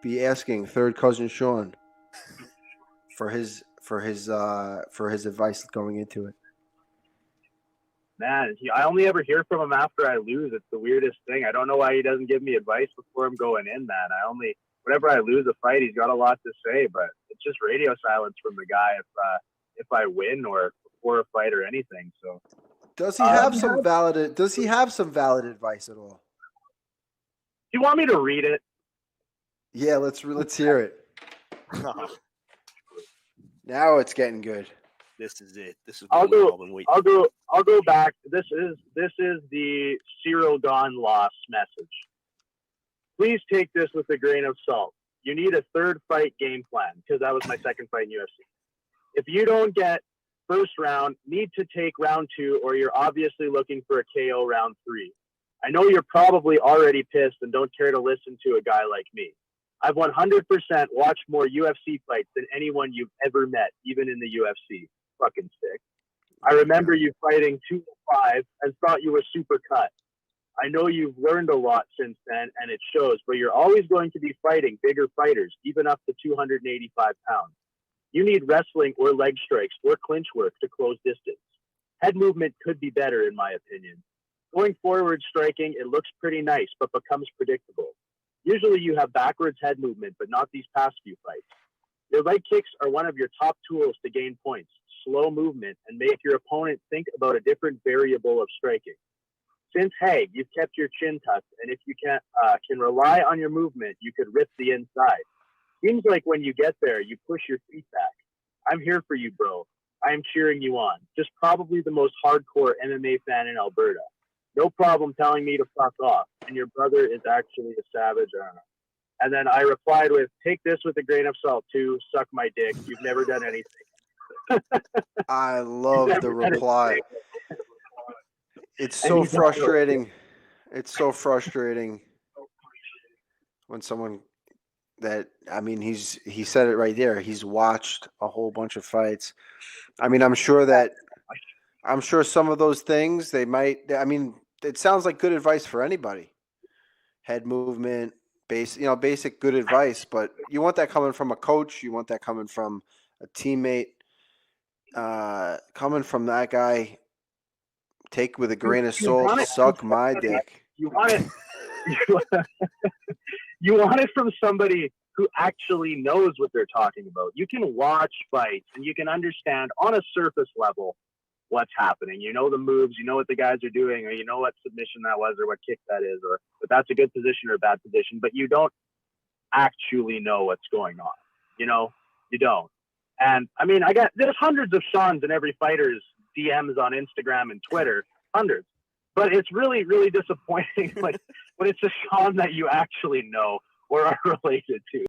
be asking third cousin Shaun for his advice going into it. Man, I only ever hear from him after I lose. It's the weirdest thing. I don't know why he doesn't give me advice before I'm going in, man. Whenever I lose a fight, he's got a lot to say, but it's just radio silence from the guy if I win or before a fight or anything. So does he have some valid advice at all? Do you want me to read it? Yeah, let's hear it. Now it's getting good. This is it. This is I'll go back. This is the Cyril Gone loss message. Please take this with a grain of salt. You need a third fight game plan, because that was my second fight in UFC. If you don't get first round, need to take round 2, or you're obviously looking for a KO round 3. I know you're probably already pissed and don't care to listen to a guy like me. I've 100% watched more UFC fights than anyone you've ever met, even in the UFC. Fucking sick. I remember you fighting 205 and thought you were super cut. I know you've learned a lot since then, and it shows, but you're always going to be fighting bigger fighters, even up to 285 pounds. You need wrestling or leg strikes or clinch work to close distance. Head movement could be better, in my opinion. Going forward striking, it looks pretty nice, but becomes predictable. Usually you have backwards head movement, but not these past few fights. Your leg kicks are one of your top tools to gain points, slow movement, and make your opponent think about a different variable of striking. Since Hague, you've kept your chin tucked, and if you can rely on your movement, you could rip the inside. Seems like when you get there, you push your feet back. I'm here for you, bro. I am cheering you on. Just probably the most hardcore MMA fan in Alberta. No problem telling me to fuck off. And your brother is actually a savage. I don't know. And then I replied with, take this with a grain of salt, too. Suck my dick. You've never done anything. I love the reply. It's so frustrating. It's so frustrating when someone he said it right there. He's watched a whole bunch of fights. I mean, I'm sure some of those things it sounds like good advice for anybody. Head movement, basic good advice, but you want that coming from a coach, you want that coming from a teammate, coming from that guy. Take with a grain of salt, suck my dick. You want it from somebody who actually knows what they're talking about. You can watch fights and you can understand on a surface level what's happening. You know the moves, you know what the guys are doing, or you know what submission that was, or what kick that is, or if that's a good position or a bad position, but you don't actually know what's going on. You don't. And I mean, there's hundreds of Shauns in every fighter's DMs on Instagram and Twitter, hundreds. But it's really, really disappointing when it's a Shaun that you actually know or are related to.